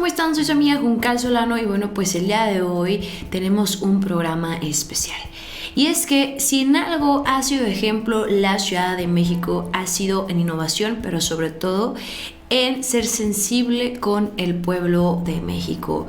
están? Soy su amiga Juncal Solano y bueno, pues el día de hoy tenemos un programa especial. Y es que si en algo ha sido ejemplo la Ciudad de México, ha sido en innovación, pero sobre todo en ser sensible con el pueblo de México.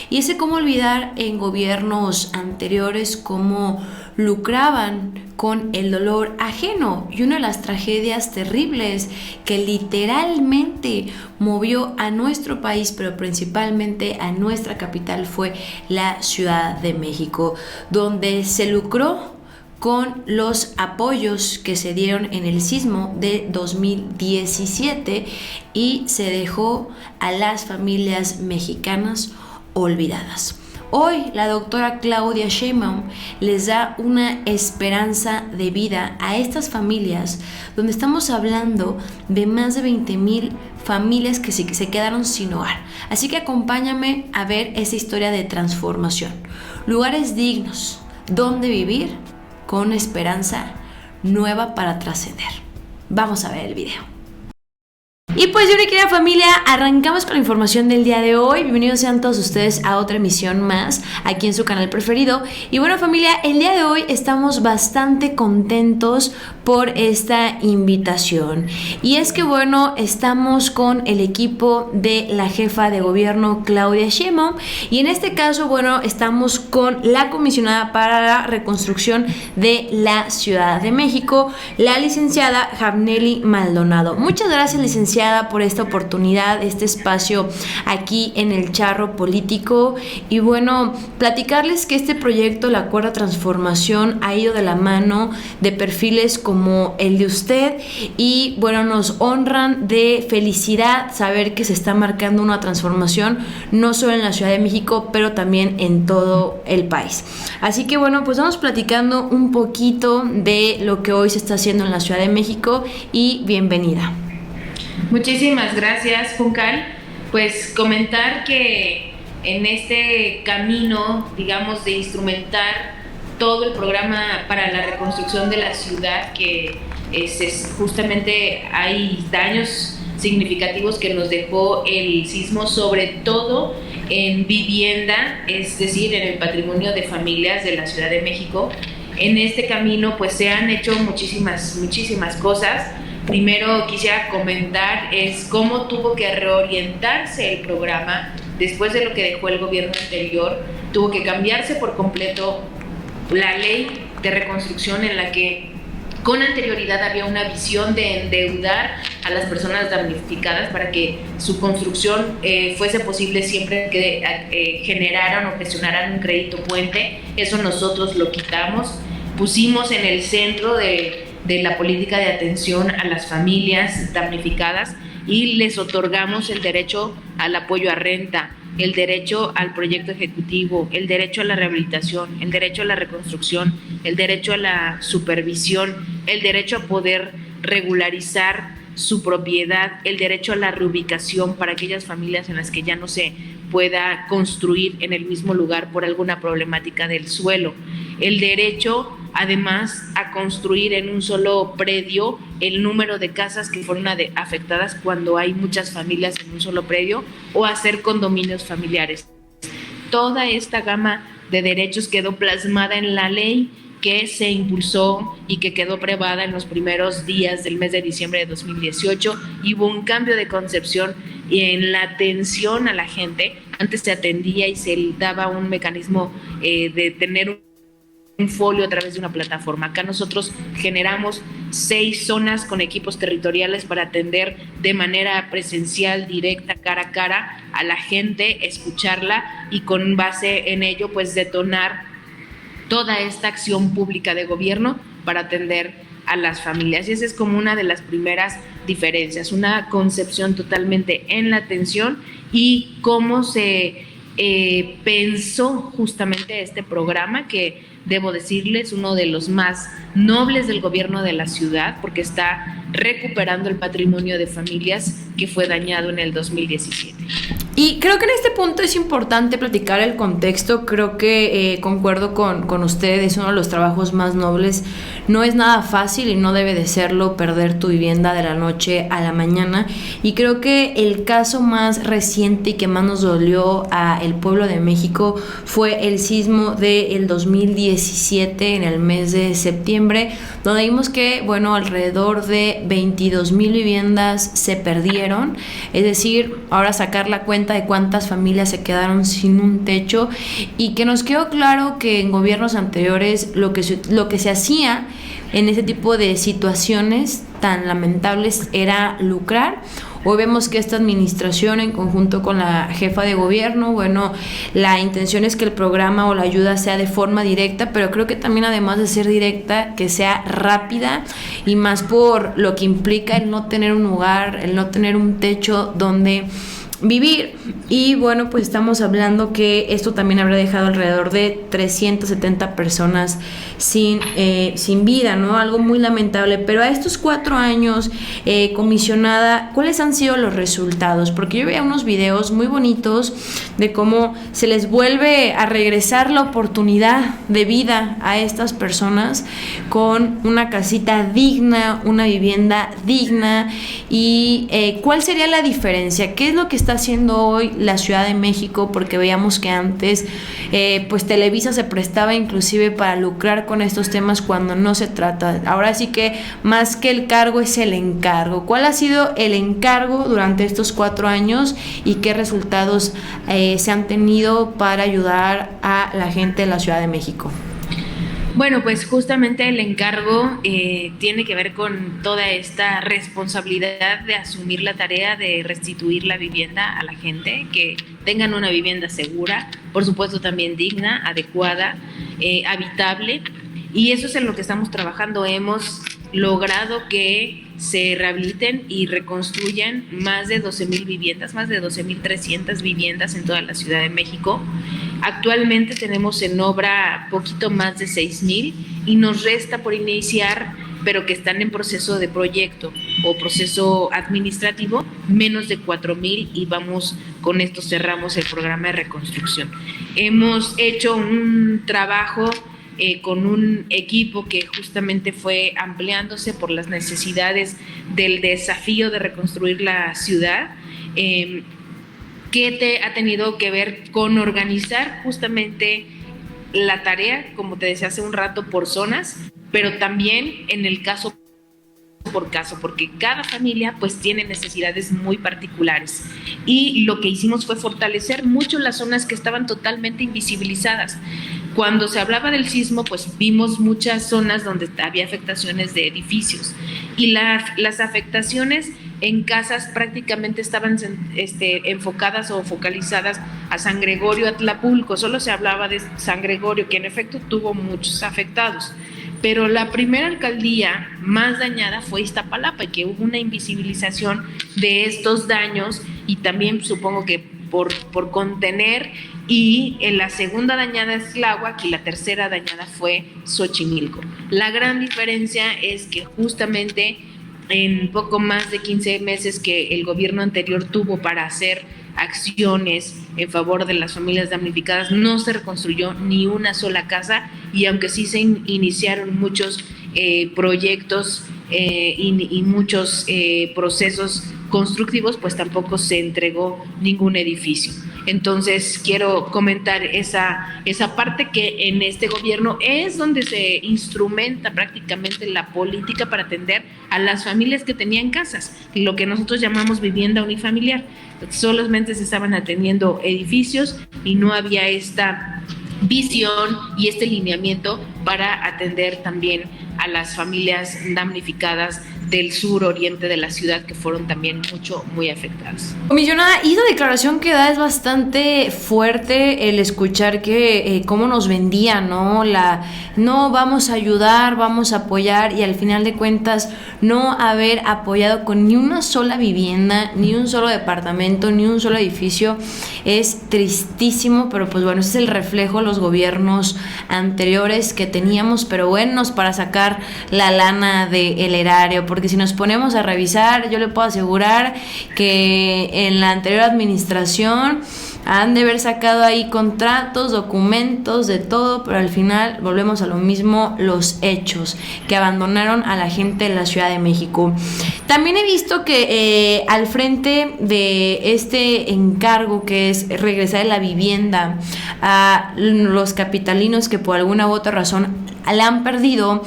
Y ese cómo olvidar en gobiernos anteriores cómo lucraban con el dolor ajeno, y una de las tragedias terribles que literalmente movió a nuestro país, pero principalmente a nuestra capital, fue la Ciudad de México, donde se lucró con los apoyos que se dieron en el sismo de 2017 y se dejó a las familias mexicanas olvidadas. Hoy la doctora Claudia Sheinbaum les da una esperanza de vida a estas familias, donde estamos hablando de más de 20,000 familias que se quedaron sin hogar. Así que acompáñame a ver esa historia de transformación. Lugares dignos, donde vivir con esperanza nueva para trascender. Vamos a ver el video. Y pues yo, mi querida familia, arrancamos con la información del día de hoy. Bienvenidos sean todos ustedes a otra emisión más aquí en su canal preferido. Y bueno, familia, el día de hoy estamos bastante contentos por esta invitación. Y es que bueno, estamos con el equipo de la jefa de gobierno Claudia Sheinbaum. Y en este caso, bueno, estamos con la comisionada para la reconstrucción de la Ciudad de México, la licenciada Javneli Maldonado. Muchas gracias, licenciada, por esta oportunidad, este espacio aquí en el Charro Político. Y bueno, platicarles que este proyecto, la Cuarta Transformación, ha ido de la mano de perfiles como el de usted, y bueno, nos honran de felicidad saber que se está marcando una transformación no solo en la Ciudad de México, pero también en todo el país. Así que bueno, pues vamos platicando un poquito de lo que hoy se está haciendo en la Ciudad de México, y bienvenida. Muchísimas gracias, Juncal. Pues comentar que en este camino, digamos, de instrumentar todo el programa para la reconstrucción de la ciudad, que justamente hay daños significativos que nos dejó el sismo, sobre todo en vivienda, es decir, en el patrimonio de familias de la Ciudad de México. En este camino pues se han hecho muchísimas cosas. Primero quisiera comentar es cómo tuvo que reorientarse el programa después de lo que dejó el gobierno anterior. Tuvo que cambiarse por completo la ley de reconstrucción, en la que con anterioridad había una visión de endeudar a las personas damnificadas para que su construcción fuese posible siempre que generaran o gestionaran un crédito puente. Eso nosotros lo quitamos, pusimos en el centro de la política de atención a las familias damnificadas y les otorgamos el derecho al apoyo a renta, el derecho al proyecto ejecutivo, el derecho a la rehabilitación, el derecho a la reconstrucción, el derecho a la supervisión, el derecho a poder regularizar su propiedad, el derecho a la reubicación para aquellas familias en las que ya no se pueda construir en el mismo lugar por alguna problemática del suelo, el derecho además a construir en un solo predio el número de casas que fueron afectadas cuando hay muchas familias en un solo predio, o hacer condominios familiares. Toda esta gama de derechos quedó plasmada en la ley que se impulsó y que quedó aprobada en los primeros días del mes de diciembre de 2018, y hubo un cambio de concepción en la atención a la gente. Antes se atendía y se daba un mecanismo de tener un folio a través de una plataforma. Acá nosotros generamos 6 zonas con equipos territoriales para atender de manera presencial, directa, cara a cara a la gente, escucharla y con base en ello pues detonar toda esta acción pública de gobierno para atender a las familias. Y esa es como una de las primeras diferencias, una concepción totalmente en la atención y cómo se pensó justamente este programa, que debo decirles, uno de los más nobles del gobierno de la ciudad, porque está recuperando el patrimonio de familias que fue dañado en el 2017. Y creo que en este punto es importante platicar el contexto. Creo que concuerdo con usted, es uno de los trabajos más nobles. No es nada fácil y no debe de serlo perder tu vivienda de la noche a la mañana. Y creo que el caso más reciente y que más nos dolió a el pueblo de México fue el sismo del 2017 en el mes de septiembre, donde vimos que, bueno, alrededor de 22,000 viviendas se perdieron. Es decir, ahora sacar la cuenta de cuántas familias se quedaron sin un techo, y que nos quedó claro que en gobiernos anteriores lo que se hacía en ese tipo de situaciones tan lamentables era lucrar. Hoy vemos que esta administración, en conjunto con la jefa de gobierno, bueno, la intención es que el programa o la ayuda sea de forma directa, pero creo que también, además de ser directa, que sea rápida, y más por lo que implica el no tener un hogar, el no tener un techo donde vivir. Y bueno, pues estamos hablando que esto también habrá dejado alrededor de 370 personas sin vida, ¿no? Algo muy lamentable. Pero a estos 4 años, comisionada, ¿cuáles han sido los resultados? Porque yo veía unos videos muy bonitos de cómo se les vuelve a regresar la oportunidad de vida a estas personas con una casita digna, una vivienda digna. Y ¿cuál sería la diferencia? ¿Qué es lo que está haciendo hoy la Ciudad de México? Porque veíamos que antes pues Televisa se prestaba inclusive para lucrar con estos temas cuando no se trata. Ahora sí que más que el cargo es el encargo. ¿Cuál ha sido el encargo durante estos 4 años y qué resultados se han tenido para ayudar a la gente de la Ciudad de México? Bueno, pues justamente el encargo tiene que ver con toda esta responsabilidad de asumir la tarea de restituir la vivienda a la gente, que tengan una vivienda segura, por supuesto también digna, adecuada, habitable, y eso es en lo que estamos trabajando. Hemos logrado que se rehabiliten y reconstruyan más de 12,000 viviendas, más de 12,300 viviendas en toda la Ciudad de México. Actualmente tenemos en obra poquito más de 6,000 y nos resta por iniciar, pero que están en proceso de proyecto o proceso administrativo, menos de 4,000, y vamos, con esto cerramos el programa de reconstrucción. Hemos hecho un trabajo con un equipo que justamente fue ampliándose por las necesidades del desafío de reconstruir la ciudad, que ha tenido que ver con organizar justamente la tarea, como te decía hace un rato, por zonas, pero también en el caso por caso, porque cada familia pues tiene necesidades muy particulares, y lo que hicimos fue fortalecer mucho las zonas que estaban totalmente invisibilizadas. Cuando se hablaba del sismo, pues vimos muchas zonas donde había afectaciones de edificios, y las afectaciones en casas prácticamente estaban enfocadas o focalizadas a San Gregorio, a Tlapulco. Solo se hablaba de San Gregorio, que en efecto tuvo muchos afectados, pero la primera alcaldía más dañada fue Iztapalapa, y que hubo una invisibilización de estos daños, y también supongo que por contener. Y en la segunda dañada es Tláhuac, y la tercera dañada fue Xochimilco. La gran diferencia es que justamente en poco más de 15 meses que el gobierno anterior tuvo para hacer acciones en favor de las familias damnificadas, no se reconstruyó ni una sola casa, y aunque sí se iniciaron muchos proyectos y muchos procesos constructivos, pues tampoco se entregó ningún edificio. Entonces quiero comentar esa parte, que en este gobierno es donde se instrumenta prácticamente la política para atender a las familias que tenían casas, lo que nosotros llamamos vivienda unifamiliar. Solamente se estaban atendiendo edificios y no había esta visión y este lineamiento para atender también a las familias damnificadas del sur oriente de la ciudad, que fueron también muy afectadas. Comisionada, y la declaración que da es bastante fuerte, el escuchar que cómo nos vendía, ¿no? No vamos a ayudar, vamos a apoyar, y al final de cuentas no haber apoyado con ni una sola vivienda, ni un solo departamento, ni un solo edificio. Es tristísimo, pero pues bueno, ese es el reflejo de los gobiernos anteriores, que teníamos, pero buenos para sacar la lana del erario, porque si nos ponemos a revisar, yo le puedo asegurar que en la anterior administración han de haber sacado ahí contratos, documentos, de todo, pero al final volvemos a lo mismo, los hechos, que abandonaron a la gente de la Ciudad de México. También he visto que al frente de este encargo, que es regresar la vivienda a los capitalinos que por alguna u otra razón la han perdido,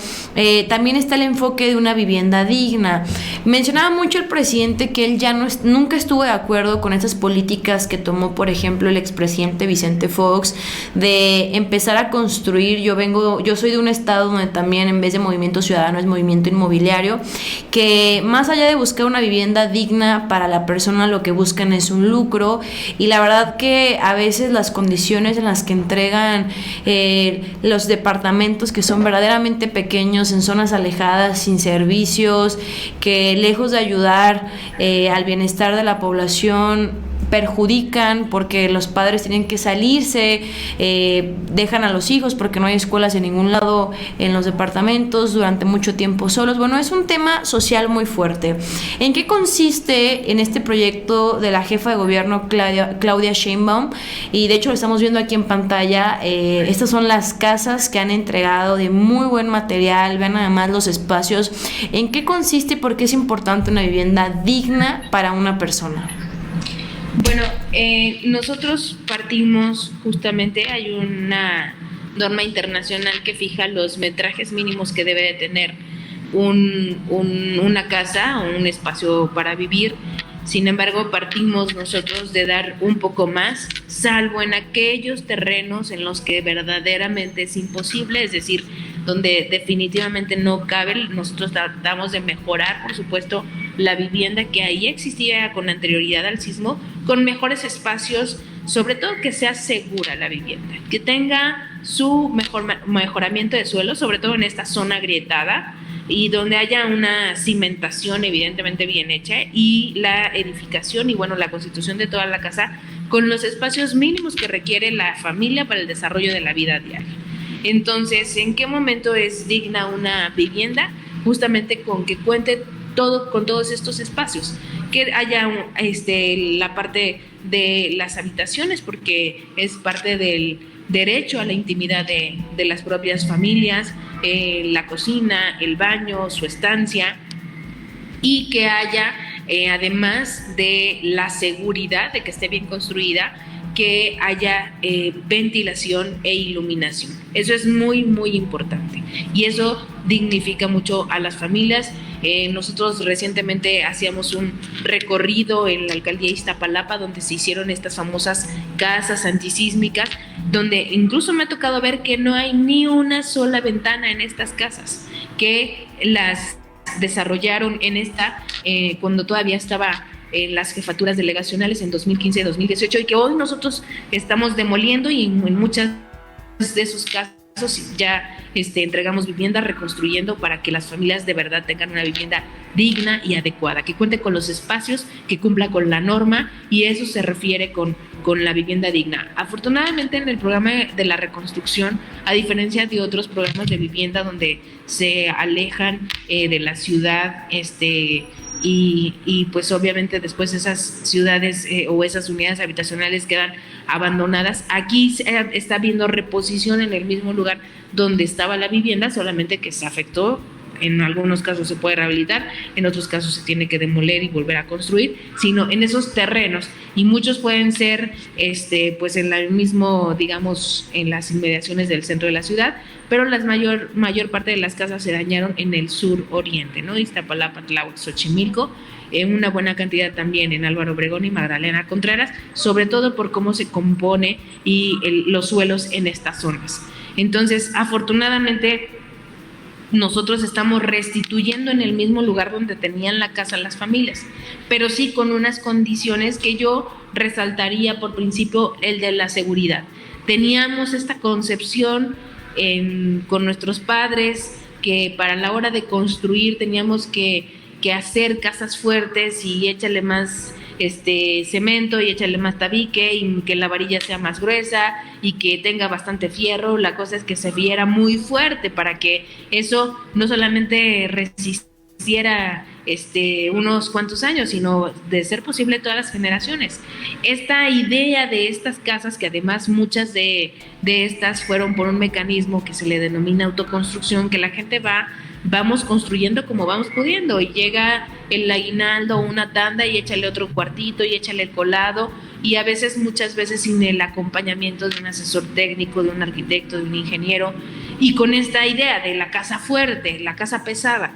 también está el enfoque de una vivienda digna. Mencionaba mucho el presidente que él ya nunca estuvo de acuerdo con esas políticas que tomó, por ejemplo, el expresidente Vicente Fox, de empezar a construir. Yo soy de un estado donde también, en vez de movimiento ciudadano, es movimiento inmobiliario, que más allá de buscar una vivienda digna para la persona, lo que buscan es un lucro, y la verdad que a veces las condiciones en las que entregan los departamentos, que son verdaderamente pequeños, en zonas alejadas, sin servicios, que lejos de ayudar al bienestar de la población, perjudican, porque los padres tienen que salirse, dejan a los hijos porque no hay escuelas en ningún lado en los departamentos, durante mucho tiempo solos. Bueno, es un tema social muy fuerte. ¿En qué consiste en este proyecto de la jefa de gobierno Claudia Sheinbaum? Y de hecho lo estamos viendo aquí en pantalla. Estas son las casas que han entregado de muy buen material. Vean además los espacios. ¿En qué consiste y por qué es importante una vivienda digna para una persona? Bueno, nosotros partimos justamente, hay una norma internacional que fija los metrajes mínimos que debe de tener una casa o un espacio para vivir. Sin embargo, partimos nosotros de dar un poco más, salvo en aquellos terrenos en los que verdaderamente es imposible, es decir, donde definitivamente no cabe. Nosotros tratamos de mejorar, por supuesto, la vivienda que ahí existía con anterioridad al sismo, con mejores espacios, sobre todo que sea segura la vivienda, que tenga su mejoramiento de suelo, sobre todo en esta zona agrietada, y donde haya una cimentación evidentemente bien hecha, y la edificación y bueno, la constitución de toda la casa con los espacios mínimos que requiere la familia para el desarrollo de la vida diaria. Entonces, ¿en qué momento es digna una vivienda? Justamente con que cuente con todos estos espacios, que haya la parte de las habitaciones, porque es parte del derecho a la intimidad de las propias familias, la cocina, el baño, su estancia, y que haya, además de la seguridad de que esté bien construida, que haya ventilación e iluminación. Eso es muy, muy importante, y eso dignifica mucho a las familias. Nosotros recientemente hacíamos un recorrido en la alcaldía de Iztapalapa, donde se hicieron estas famosas casas antisísmicas, donde incluso me ha tocado ver que no hay ni una sola ventana en estas casas, que las desarrollaron cuando todavía estaba en las jefaturas delegacionales en 2015 y 2018, y que hoy nosotros estamos demoliendo, y en muchas de esos casos ya entregamos vivienda, reconstruyendo para que las familias de verdad tengan una vivienda digna y adecuada, que cuente con los espacios, que cumpla con la norma, y eso se refiere con la vivienda digna. Afortunadamente, en el programa de la reconstrucción, a diferencia de otros programas de vivienda donde se alejan de la ciudad, y pues obviamente después esas ciudades o esas unidades habitacionales quedan abandonadas, aquí está habiendo reposición en el mismo lugar donde estaba la vivienda, solamente que se afectó. En algunos casos se puede rehabilitar, en otros casos se tiene que demoler y volver a construir, sino en esos terrenos, y muchos pueden ser pues en el mismo, digamos, en las inmediaciones del centro de la ciudad, pero la mayor parte de las casas se dañaron en el sur oriente, ¿no? Iztapalapa, Tláhuac, Xochimilco, una buena cantidad también en Álvaro Obregón y Magdalena Contreras, sobre todo por cómo se compone y los suelos en estas zonas. Entonces, afortunadamente, nosotros estamos restituyendo en el mismo lugar donde tenían la casa las familias, pero sí con unas condiciones que yo resaltaría. Por principio, el de la seguridad. Teníamos esta concepción con nuestros padres, que para la hora de construir teníamos que hacer casas fuertes y échale más cemento y échale más tabique y que la varilla sea más gruesa y que tenga bastante fierro. La cosa es que se viera muy fuerte para que eso no solamente resistiera unos cuantos años, sino de ser posible todas las generaciones. Esta idea de estas casas, que además muchas de estas fueron por un mecanismo que se le denomina autoconstrucción, que la gente vamos construyendo como vamos pudiendo, y llega el aguinaldo, una tanda, y échale otro cuartito y échale el colado, y a veces, muchas veces sin el acompañamiento de un asesor técnico, de un arquitecto, de un ingeniero, y con esta idea de la casa fuerte, la casa pesada.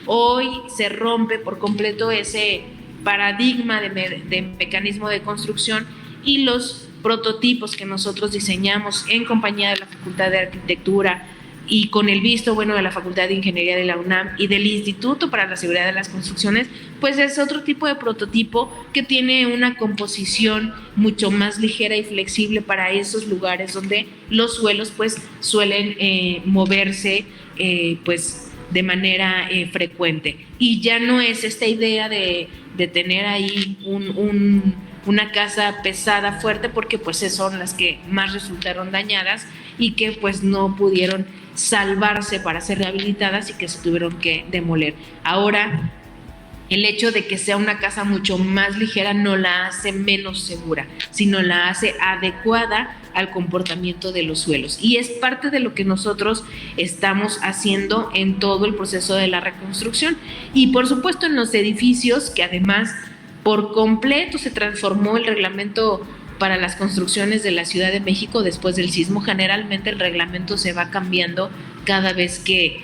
Hoy se rompe por completo ese paradigma de mecanismo de construcción, y los prototipos que nosotros diseñamos en compañía de la Facultad de Arquitectura y con el visto bueno de la Facultad de Ingeniería de la UNAM y del Instituto para la Seguridad de las Construcciones, pues es otro tipo de prototipo que tiene una composición mucho más ligera y flexible para esos lugares donde los suelos pues suelen moverse pues de manera frecuente. Y ya no es esta idea de tener ahí una casa pesada, fuerte, porque pues son las que más resultaron dañadas y que pues no pudieron salvarse para ser rehabilitadas y que se tuvieron que demoler. Ahora, el hecho de que sea una casa mucho más ligera no la hace menos segura, sino la hace adecuada al comportamiento de los suelos. Y es parte de lo que nosotros estamos haciendo en todo el proceso de la reconstrucción. Y por supuesto en los edificios, que además por completo se transformó el reglamento para las construcciones de la Ciudad de México después del sismo. Generalmente el reglamento se va cambiando cada vez que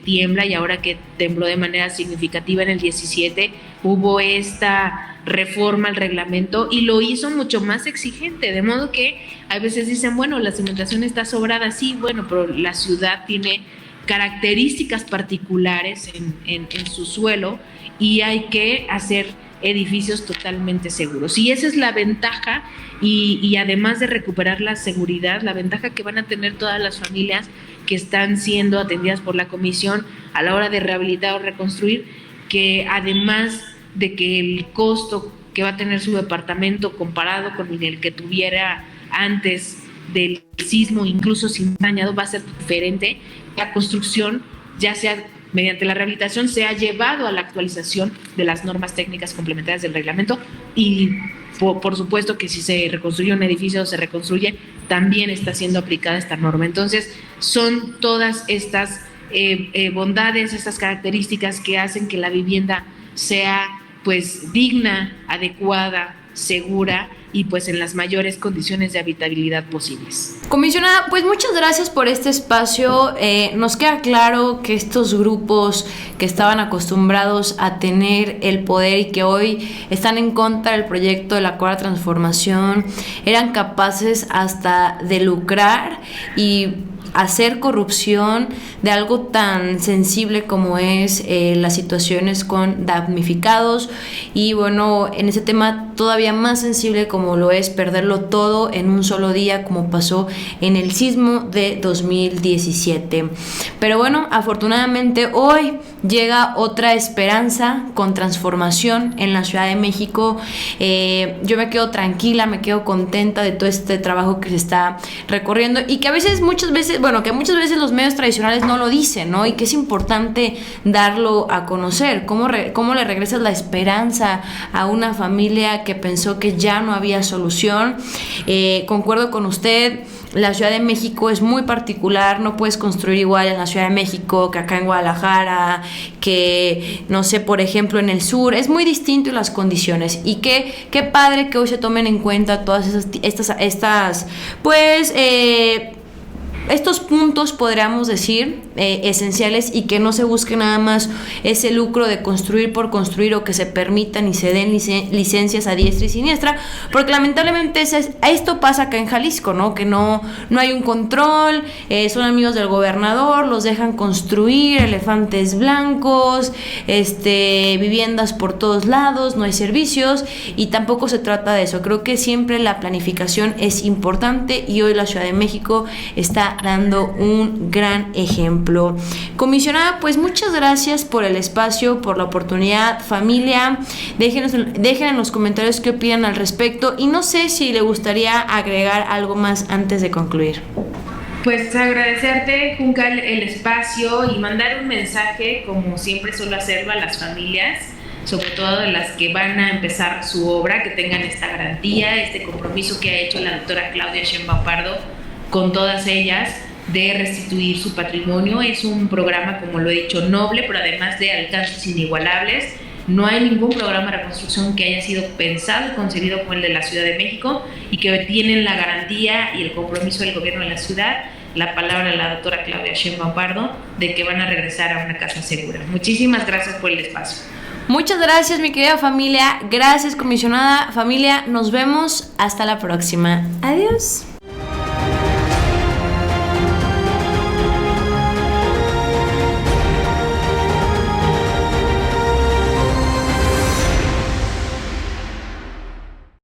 tiembla, y ahora que tembló de manera significativa en el 17, hubo esta reforma al reglamento y lo hizo mucho más exigente, de modo que a veces dicen, bueno, la cimentación está sobrada, sí, bueno, pero la ciudad tiene características particulares en su suelo y hay que hacer edificios totalmente seguros. Y esa es la ventaja, y además de recuperar la seguridad, la ventaja que van a tener todas las familias que están siendo atendidas por la comisión a la hora de rehabilitar o reconstruir, que además de que el costo que va a tener su departamento comparado con el que tuviera antes del sismo, incluso sin dañado, va a ser diferente. La construcción, ya sea mediante la rehabilitación, se ha llevado a la actualización de las normas técnicas complementarias del reglamento, y por supuesto que si se reconstruye un edificio o se reconstruye, también está siendo aplicada esta norma. Entonces, son todas estas bondades, estas características que hacen que la vivienda sea pues digna, adecuada, segura y pues en las mayores condiciones de habitabilidad posibles. Comisionada, pues muchas gracias por este espacio. Nos queda claro que estos grupos que estaban acostumbrados a tener el poder y que hoy están en contra del proyecto de la Cuarta Transformación eran capaces hasta de lucrar y hacer corrupción de algo tan sensible como es las situaciones con damnificados, y bueno, en ese tema todavía más sensible como lo es perderlo todo en un solo día, como pasó en el sismo de 2017. Pero bueno, afortunadamente hoy llega otra esperanza con transformación en la Ciudad de México. Yo me quedo tranquila, me quedo contenta de todo este trabajo que se está recorriendo y que muchas veces los medios tradicionales no lo dicen, ¿no? Y que es importante darlo a conocer. ¿Cómo le regresas la esperanza a una familia que pensó que ya no había solución? Concuerdo con usted. La Ciudad de México es muy particular, no puedes construir igual en la Ciudad de México que acá en Guadalajara, que no sé, por ejemplo en el sur, es muy distinto las condiciones, y qué padre que hoy se tomen en cuenta todas estas pues estos puntos, podríamos decir, esenciales, y que no se busque nada más ese lucro de construir por construir, o que se permitan y se den licencias a diestra y siniestra, porque lamentablemente esto pasa acá en Jalisco, ¿no? Que no hay un control, son amigos del gobernador, los dejan construir, elefantes blancos, viviendas por todos lados, no hay servicios, y tampoco se trata de eso. Creo que siempre la planificación es importante, y hoy la Ciudad de México está está dando un gran ejemplo. Comisionada, pues muchas gracias por el espacio, por la oportunidad. Familia, dejen en los comentarios qué opinan al respecto y no sé si le gustaría agregar algo más antes de concluir. Pues agradecerte, Juncal, el espacio y mandar un mensaje, como siempre suelo hacerlo, a las familias, sobre todo a las que van a empezar su obra, que tengan esta garantía, este compromiso que ha hecho la doctora Claudia Sheinbaum Pardo con todas ellas de restituir su patrimonio. Es un programa, como lo he dicho, noble, pero además de alcances inigualables. No hay ningún programa de reconstrucción que haya sido pensado y concebido como el de la Ciudad de México y que tienen la garantía y el compromiso del gobierno de la ciudad, la palabra de la doctora Claudia Sheinbaum Pardo, de que van a regresar a una casa segura. Muchísimas gracias por el espacio. Muchas gracias, mi querida familia. Gracias, comisionada. Familia, nos vemos. Hasta la próxima. Adiós.